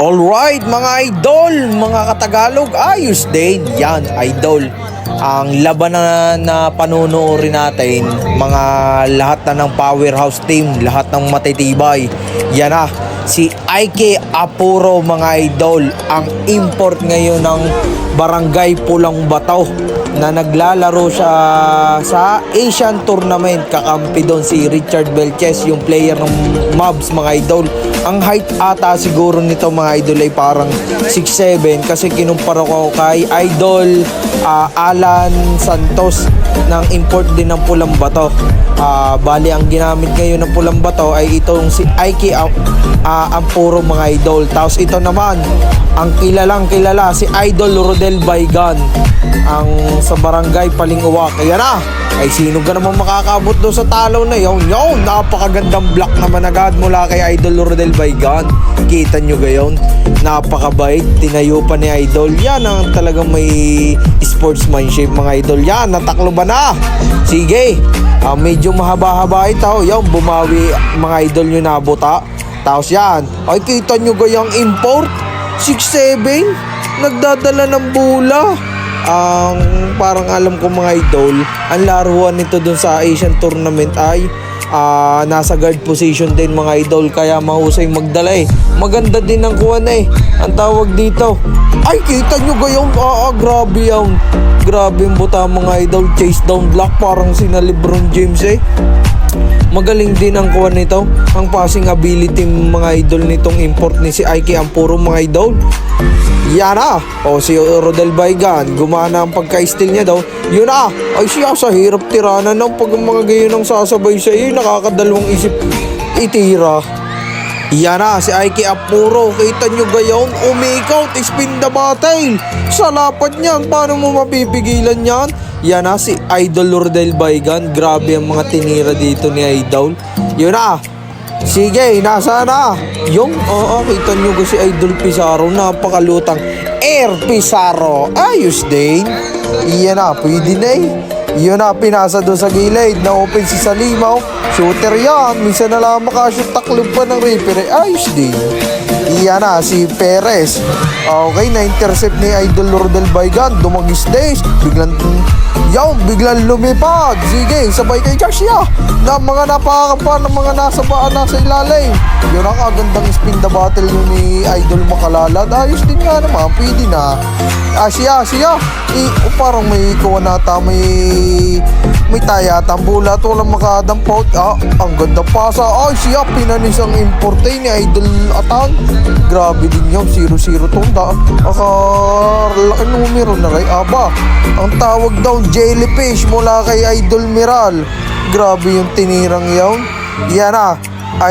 Alright mga idol, mga katagalog, ayos din. Yan idol, ang laban na panunuorin natin, mga lahat na ng powerhouse team, lahat ng matitibay. Yan na, si Ike Apuro mga idol, ang import ngayon ng Barangay Pulang Bataw na naglalaro siya sa Asian Tournament. Kakampi doon si Richard Belches, yung player ng Mavs mga idol. Ang height ata siguro nito mga idol ay parang 6'7", kasi kinumpara ko kay idol Alan Santos ng import din ng Pulang Bato. Bali ang ginamit ngayon ng Pulang Bato ay itong si Ike Apuro mga idol. Tapos ito naman ang kilalang kilala, si Idol Rodel Baygan, ang sa Barangay Palinguwak. Kaya na, ay sino ka naman makakabot doon sa talo na yun? Yun, napakagandang block naman agad mula kay Idol Rodel Baygan. Kita nyo gayon, napakabait, tinayo pa ni Idol. Yan ang talagang may sportsmanship mga idol. Yan, nataklo ba na? Sige, medyo mahaba-haba ito. Yung bumawi mga idol nyo nabuta. Tapos yan, ay kita nyo gayang import 6'7", nagdadala ng bola. Ang parang alam ko mga idol, ang laruan nito dun sa Asian Tournament ay nasa guard position din mga idol, kaya mahusay magdala eh. Maganda din ang kuwan eh, ang tawag dito. Ay kita nyo gayong, grabe yan. Grabe yung buta mga idol, chase down block parang sina LeBron James eh. Magaling din ang kuwan nito, ang passing ability mga idol nitong import ni si Ike Apuro mga idol. Yan na, si Rodel Baygan, gumana ang pagka-steal niya daw. Yun na, ay siya sa hirap tiranan ng pag mga gayon ang sasabay sa iyo, nakakadalawang isip itira. Yan na, si Ike Apuro, kita nyo gayon, umikot, spin the bottle. Sa lapad niyan, paano mo mapipigilan yan? Yan na, si Idol Rodel Baygan, grabe ang mga tinira dito ni Idol. Yun na, sige, nasa na? Yung, kita nyo ko si Idol Pizarro, napakalutang Air Pizarro, ayos din. Yan na, pwede na eh. Yun na, pinasa doon sa gilid, na-open si Salimaw, shooter yan, minsan na lang makashoot, taklob pa ng referee, ayos din. Yan na, si Perez, okay, na-intercept ni Idol Rodel Baygan, dumagis days, biglang lumipad. Sige, sabay kay Garcia na mga napakapa ng mga nasa ilalim. Yun ang kagandang spin the battle yun ni Idol Makalalad. Ayos din nga naman, pwede na. Siya parang may kuha nata, may tayatang bulat, walang makadampaut. Ang ganda pasa. Ay siya, pinanis ang importe ni Idol Atan. Grabe din yun, 0-0 tong laki numero na rin. Ang tawag daw jellyfish mula kay Idol Miral. Grabe yung tinirang yun. Yan na,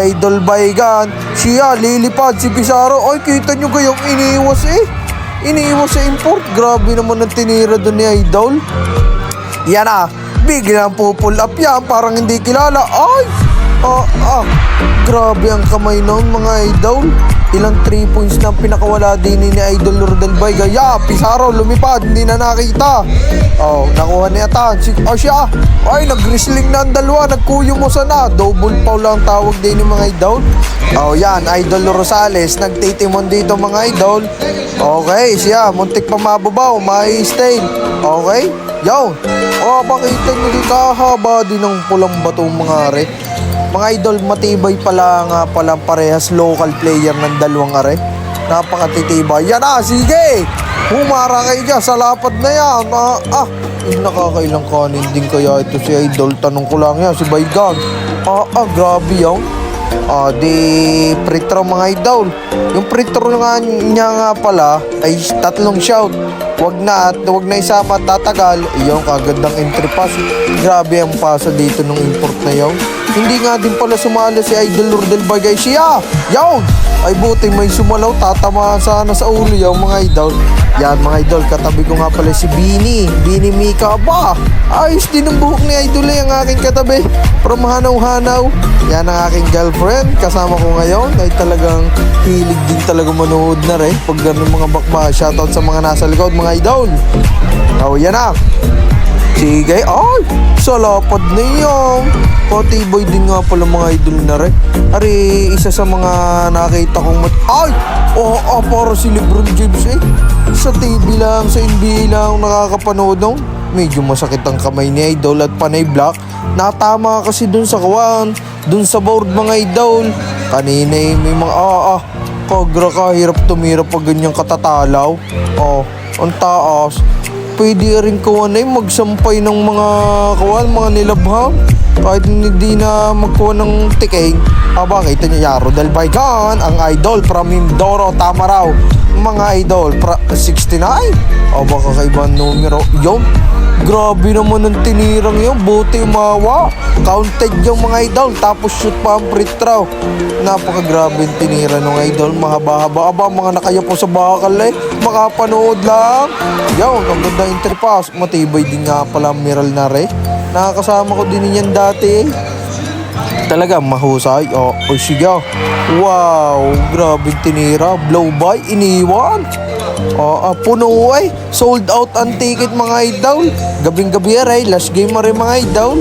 Idol Baygan, siya lilipad si Pizarro. Ay kita nyo gayong iniiwas sa import. Grabe naman ang tinira doon ni Idol. Yan na, biglang pupull up yan, parang hindi kilala. Ay, grabe ang kamay noon mga idol. Ilang 3 points na pinakawala din ni Idol Rodel Baygan. Pizarro lumipad, hindi na nakita. Nakuha ni Atan. Siya, ay nag-wrestling na ang dalawa, nagkuyo mo sana. Double foul lang tawag din ni mga idol. Yan, Idol Rosales, nagtitimon dito mga idol. Okay, siya, muntik pa mababaw, may stain. Okay, yo. Pakita nyo dito, haba din ng Pulang Bato mga are. Mga idol, matibay pala nga palang parehas local player ng dalawang are. Napakatitibay. Yan na, sige! Humara kayo dyan sa lapad na yan. Nakakailang kanin din kaya ito si Idol. Tanong ko lang yan, si Baygan. Grabe yan. Di free throw mga idol. Yung free throw niya nga pala ay 3 shout. Wag na isama, tatagal. Yung kagandang entry pass. Grabe ang pasa dito ng import na yun. Hindi nga din pala sumala si Idol Rodel Baygan. Siya, yun! Ay buti may sumalaw, tatamaan sana sa ulo yung mga idol. Yan mga idol, katabi ko nga pala si Bini Mika. Ayos din ang buhok ni Idol ang aking katabi. From hanaw-hanaw. Yan ang aking girlfriend, kasama ko ngayon. Ay talagang hilig din talaga manood na rin pag ganun mga bakba. Shoutout sa mga nasa likod mga idol. Yan na. Sige, ay, sa lapad na yan. Patibay din nga pala mga idol na rin. Ari, isa sa mga nakita kong ay! Para si Lebron James eh. Sa TV lang, sa NBA lang nakakapanood nung. Medyo masakit ang kamay ni idol at panay black. Natama kasi dun sa kawan, dun sa board mga idol. Kanina eh, may mga kagra ka, hirap tumira pag ganyang katatalaw. Ang taas. Pwede rin kawan eh magsampay ng mga kawan, mga nilabhang. Kahit hindi na magkuha ng tiking. Kita niyo Yaro Del Baigan, ang idol from Mindoro, tama raw. Mga idol, 69? Baka kaibang numero. Yun, grabe naman ang tinirang yun. Buti umawa. Counted yung mga idol. Tapos shoot pa ang free throw. Napakagrabe yung tinira ng idol. Mahaba-haba. Mga nakayapo sa bakal eh. Makapanood lang. Yun, ang ganda entry pass. Matibay din nga pala Miral na rin. Nakakasama ko din yan dati eh. Talaga mahusay. Sige. Wow, grabe tinira. Blow by, iniwan. Puno eh. Sold out ang ticket mga idol. Gabing-gabi rin, last game rin mga idol.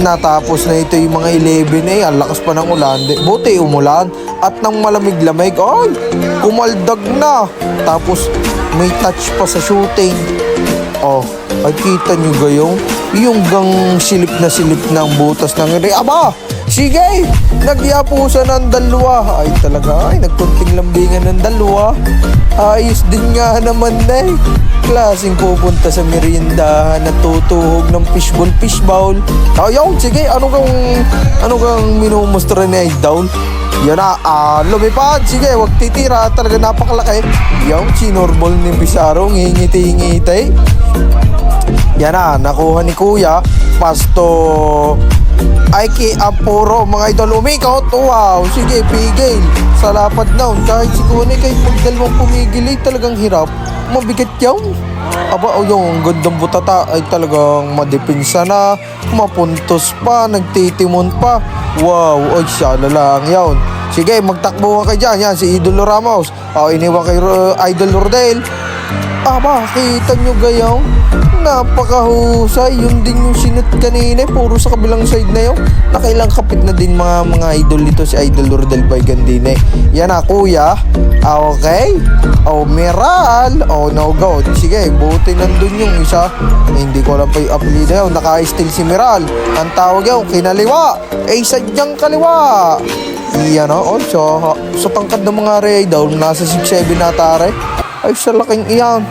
Natapos na ito yung mga 11 eh. Ang lakas pa ng ulan. Buti umulan. At nang malamig-lamig, ay, kumaldag na. Tapos may touch pa sa shooting. Ay kita nyo gayong yung gang silip ng butas ng ere. Sige, nagyapusan ng dalawa. Ay talaga, nagkunting lambingan ng dalawa. Ayos din nga naman eh. Klaseng pupunta sa meriendahan at tutuhog ng fishball. Sige, ano kang minumustra ni Idol? Yan na, lumipad. Sige, wag titira. Talaga napakalaki. Yung sinurbol ni Pizarro, ngingiti-ngiti. Yan na, nakuha ni Kuya. Pasto Aiki Apuro, mga idol, umikot. Wow, sige, pigil. Sa lapad na. Kahit si Kuya kahit magdalawang pumigil ay talagang hirap. Mabigat yun. Yung gandang butata ay talagang madepensa na. Mapuntos pa, nagtitimon pa. Wow, ay siya lang yun. Sige, magtakbo ka dyan. Yan, si Idolo Ramos. Iniwan kay Idol Rodel. Kita nyo gayaw. Napakahusay. Yun din yung sinut kanina. Puro sa kabilang side na yun. Nakailang kapit na din mga idol dito si Idol Rodel Baigan din eh. Yan na, Kuya. Okay. Miral. No go. Sige, buti nandun yung isa. Hindi ko alam pa yung apelido yun. Naka-steal si Miral. Ang tawag yun, kinaliwa. Sadyang kaliwa. Yan o. So tangkad ng mga idol, nasa 6'7" na tare. Ay, sa laking iyan.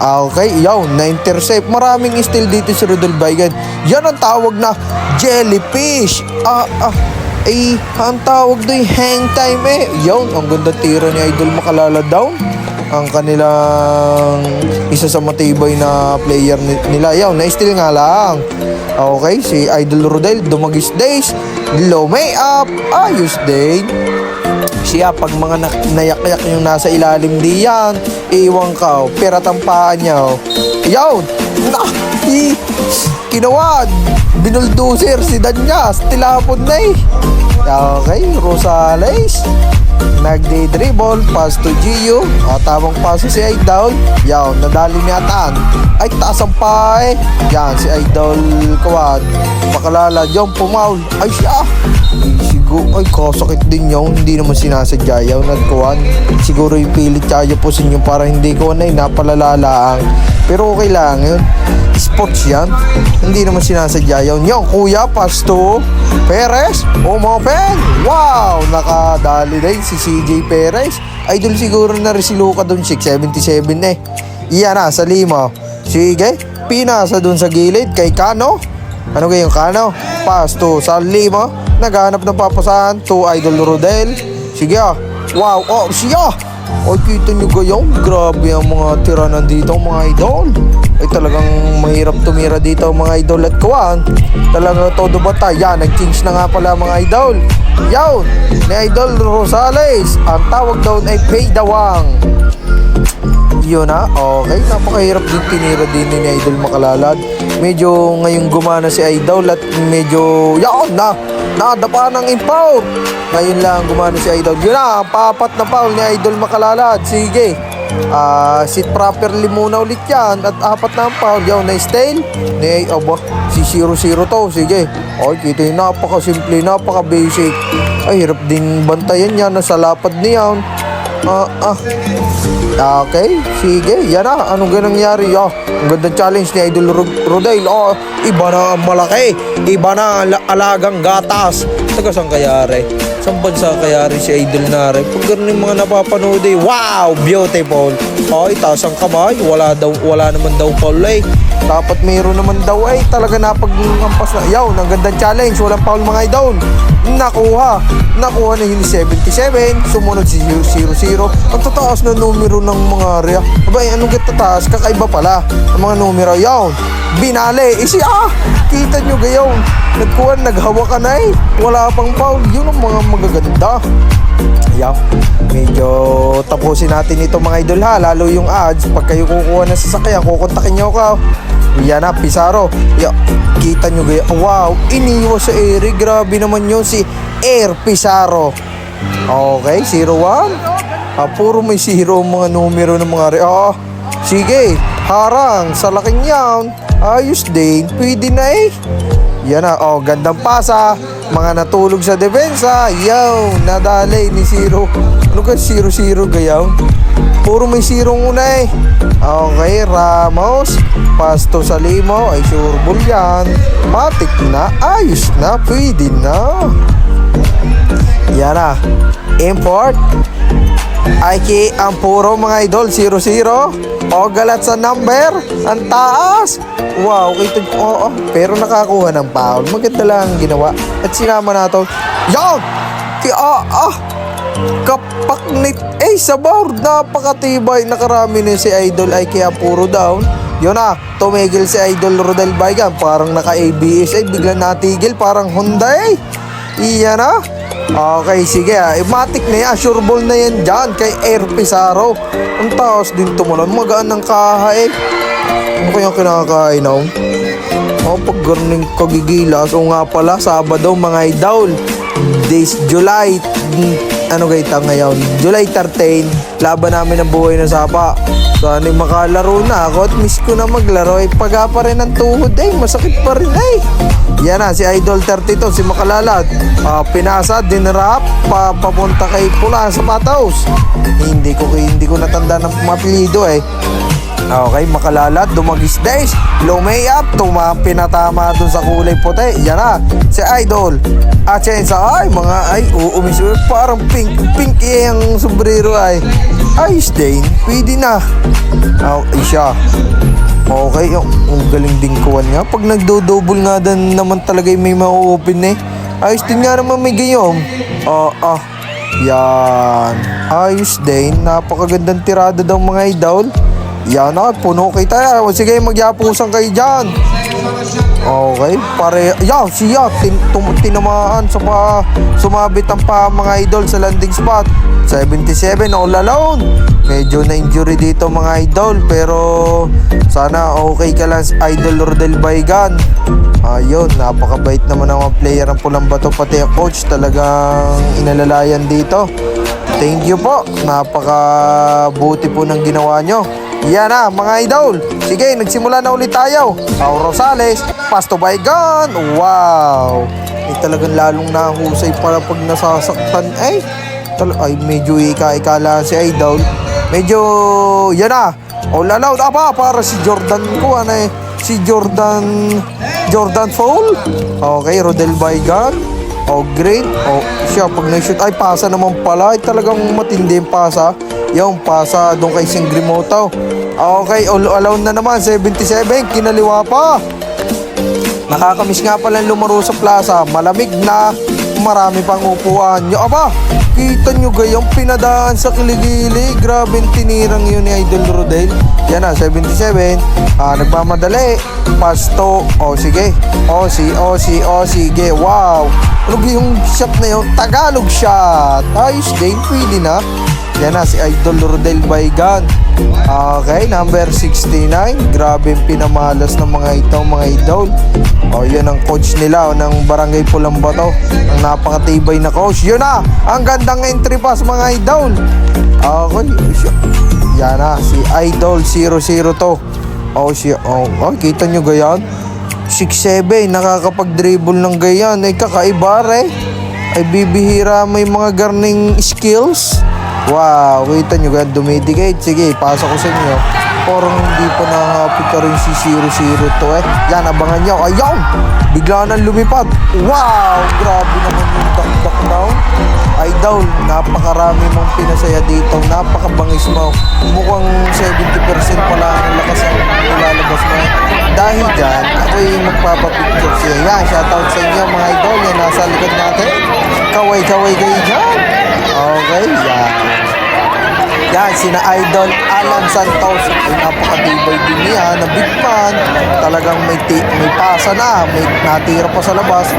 Okay, na-intercept. Maraming steal dito si Rodel Baigan. Yan ang tawag na jellyfish. Ang tawag doon hang time eh. Ang ganda tira ni Idol Makalala down. Ang kanilang isa sa matibay na player nila. Na-steal nga lang. Okay, si Idol Rodel, dumagis days. Low may up. Ayos din. Siya, pag mga nayak-yak yung nasa ilalim diyan, iwan ka, perat ang paa niya. Kinawad, binuldoser si Danyas, tilapon na eh. Okay, Rosales, nagde-dribble, pass to Gio. Tamang pass si Idol. Nadali niya Tan. Ay, taas ang paa eh. Yan, si Idol Kawad. Makalala, pumaul. Ay, siya. Ay, kasakit din yun. Hindi naman sinasadya yun. Nagkuhan. Siguro yung pilit kaya po sa inyo para hindi ko napalalaang. Pero okay lang yun. Sports yan. Hindi naman sinasadya yun. Kuya, pass to Perez. Umopen. Wow! Nakadali din si CJ Perez. Idol siguro na rin si Luka doon. 6'77" eh. Iyan na, sa lima. Sige. Pinasa doon sa gilid kay Kano. Ano kayong Kano? Pass to sa lima. Naghahanap ng papasahan to Idol Rodel. Sige. Wow. Siya. Kita nyo gayong. Grabe ang mga tira nandito mga idol. Ay talagang mahirap tumira dito mga idol at kuwan. Talagang todo batay. Nag-change na nga pala mga idol. Ni Idol Rosales. Ang tawag daw ay Pay Dawang. Yun na. Okay. Napakahirap din tinira din ni Idol Makalalad. Medyo ngayong gumana si Idol at medyo nadapa ng impound. Ngayon lang gumana si Idol. Yun na, papat na foul ni Idol Makalalad. Sige. Sit properly muna ulit yan. At apat na ang foul. Yaw, nice tail. Aba, si 0-0 to. Sige. Ay, kita yung napaka-simple, napaka-basic. Ay, hirap din bantayan yan. Nasa lapad niya. Okay, sige. Yan na. Anong nangyari? Ang gandang challenge ni Idol Rodel. Iba na ang malaki. Iba na ang alagang gatas. Taga saan kayari? Saan bansa kayari si Idol Nare? Pag ganun yung mga napapanood wow, beautiful. Ay, taas ang kamay. Wala naman daw foul Dapat mayroon naman daw talaga napag-ampas na. Yaw, ang gandang challenge. Walang foul mga idol. Nakuha na yung 77. Sumunod si 0-0. Ang tataas na numero ng mga area. Abay, anong tataas? Kakaiba pala ang mga numero. Yaw, binali. Kita nyo gayaw. Naghawa ka na wala pang foul. Yun ang mga magaganda. Yaw, medyo tapusin natin ito mga idol ha. Lalo yung ads. Pag kayo kukuha ng sasakyan, kukontakin nyo ka. Yan na, Pizarro. Kita nyo gaya. Wow, iniwas sa Eric. Grabe naman yun si Air Pizarro. Okay, 0-1. Puro may 0 mga numero ng mga sige, harang sa laking yan. Ayos din, pwede na Yan na, gandang pasa. Mga natulog sa depensa. Nadali ni 0. Ano ka 0-0 gayaw? Puro may 0 una Okay, Ramos. Pasto sa limo. Ay, sure ball yan. Matik na. Ayos na. Pwede na. Yan na. Import. Ay, ang puro mga idol. 0-0. Galat sa number. Ang taas. Wow, pero nakakuha ng foul. Maganda lang ang ginawa. At sinama na ito. Kapaknit. Sa board. Napakatibay. Nakarami na si Idol ay kaya puro down. Yun na. Tumigil si Idol Rodel Baigan. Parang naka-ABS. Biglang natigil. Parang Hyundai. Iyan na. Okay, sige. Matic na yan. Sure ball na yan dyan kay Air Pizarro. Ang taas din tumulan. Magaan ng kaha Ano kayang kinakain pag ganing kagigilas. Nga pala, Sabado mga idol. This July ngayon? July 13. Laban namin ng buhay na sapa. Sana makalaro na ako at miss ko na maglaro. Paga pa rin ang tuhod masakit pa rin Yan na, si Idol 32, si Makalalat. Pinasa, dinrap, papunta kay Pula sa Pataos. Hindi ko natanda ng mapilido Okay, Makalalat, dumagis days, lumay up, pinatama dun sa kulay puti. Yan na, si Idol. Atienza, umisul, parang pink yung sombrero ayos din, pwede na. Siya. Okay, ang galing din kuwan nga. Pag nagdo-double nga dan naman talaga may ma-open ayos din nga naman may gayom. Yan. Ayos din, napakagandang tirada daw mga idol. Yan na, puno kita. Sige, magyapusan kayo dyan. Okay, siya tinamaan sa sumabit ang mga idol sa landing spot. 77 all alone. Medyo na injury dito mga idol, pero sana okay ka lang Idol Rodel Baigan. Ayun, napakabait naman ang mga player ng Pulang Bato, pati ang coach talagang inalalayan dito. Thank you po, napakabuti po ng ginawa nyo. Yan na mga idol. Sige, nagsimula na ulit tayo. Pao Rosales, Pasto Baigan. Wow, talagang lalong nahusay para pag nasasaktan medyo ikala si Idol. Medyo yan na. Lalaw para si Jordan ko si Jordan Foul. Okay, Rodel Baigan. Green. Siya pag na-shoot pasa naman pala. Talagang matindi yung pasa. Yung pasa doon kay Singrimoto. Okay, all-around na naman. 77, kinaliwa pa. Nakakamiss nga pala lumaro sa plaza. Malamig na, marami pang upuan. Kita nyo gayong pinadaan sa kiligili. Grabe tinirang yun ni Idol Rodel. Yan na, 77. Nagmamadali. Pasto. Sige. Sige. Wow. Ano yung shot na yun? Tagalog shot. Ayos din, pwede na. Yan na, si Idol Rodel Baigan. Okay, number 69. Grabe yung pinamalas ng mga idol. Yun ang coach nila ng Barangay Pulang Bato. Ang napakatibay na coach. Yun na, ang gandang entry pass mga idol. Okay, Yan na, si Idol 00 to. Kita nyo gayan? 6'7", nakakapag-dribble ng gayan. Ay kakaiba re. Ay bibihira, may mga garning skills. Wow, kita nyo gayan, dumidicate. Sige, pasok ko sa inyo. Parang hindi pa nakahapit ka rin si 00 to eh. Yan, abangan nyo. Ayaw! Bigla nang lumipad. Wow! Grabe naman yung dakdak down. Idol, napakarami mong pinasaya dito. Napakabangis mo. Mukhang 70% pa lang ang lakas ang ilalabas mo. Dahil dyan, ako'y magpapapicture siya. Yan, shoutout sa inyo mga idol. Yan, nasa likod natin. Kaway-kaway kayo dyan. Okay, yan. Yan, sina Idol Alan Santos. Ay napakatibay din niya na big man. Talagang may pasa na. May natira pa sa labas.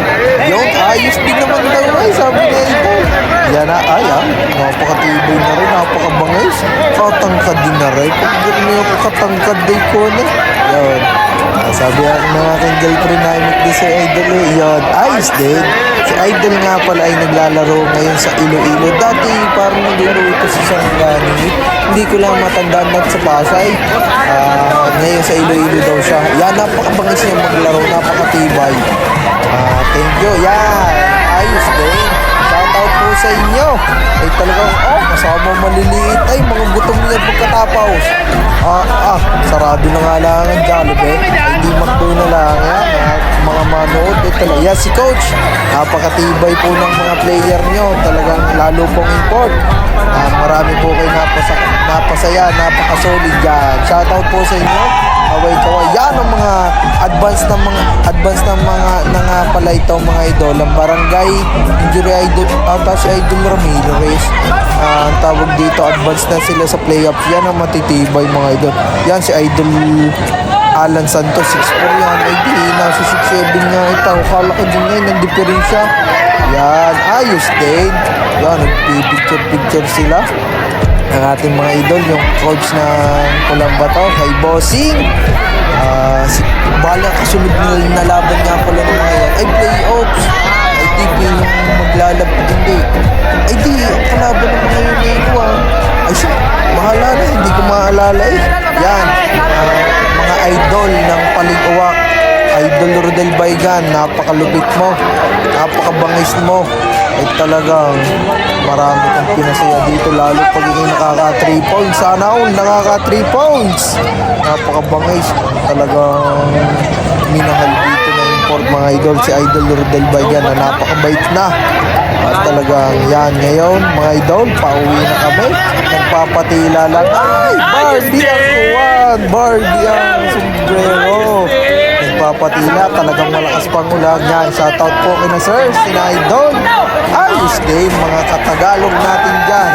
Yung ayos din naman daw ay sabi ni Idol. Yan na, napakatibay na rin. Napakabangis. Katangkad din na rin. Pag niyo ko katangkad din ko na. Yan. Sabi ng aking girlfriend na imik si Idol eh. Yan, ayos din. Si Idol nga pala ay naglalaro ngayon sa Iloilo. Dati parang naglaro ito sa Sangani. Hindi ko lang matandaan na sa Pasay. Ngayon sa Iloilo daw siya. Yan, napakabangis niya maglaro. Napakatibay. Thank you. Yan, ayos din. Shoutout po sa inyo. Ay talagang, kasama maliliit. Ay, mga gutom niya pagkatapos. Sarado na nga lang ang Jollibee. Hindi makdo na lang yan. Mga manood. Yan si Coach. Napakatibay po ng mga player nyo. Talagang lalo pong import. Marami po kayo napasaya. Napakasolid yan. Shoutout po sa inyo. Kaway-kaway. Yan ang mga advance na nga pala ito mga idol. Ang barangay injury idol. Si Idol Ramirez. Ang tawag dito, advance na sila sa playoffs. Yan ang matitibay mga idol. Yan si Idol Alan Santos, 6'4" yan. Ay di, nasa 6'7" nga ito. Kala ko din ngayon, nag-diferensya. Yan, ayos din. Yan, nagpipicture sila. Ang ating mga idol, yung coach ng Colambato, kay Bossing. Bala kasunod na laban nga pala ng mga yan. Ay, playoffs. Ay, TV yung maglalabot. Hindi. Ay, di, ang kalaban ng mga yun na ito Ay, siya, bahala na. Hindi ko maalala eh. Yan, mga idol ng Paling-Uwak. Idol Rodel Baygan, napakalupit mo. Napakabangis mo. Ay talagang marami kang pinasaya dito, lalo pag hindi nakaka 3 points. Sana all nakaka 3 points. Napakabangis. Talagang minahal dito na import mga idol si Idol Rodel Baygan na napakabait na. At talagang yan ngayon mga idol, pauwi na kami. Nagpapatila lang. Ay, Barbie ang kuwan. Barbie ang sombrero. Nagpapatila, talagang malakas pang ulan yan. Shoutout po kina Sir, sina Idol. Ayos din mga katagalog natin dyan.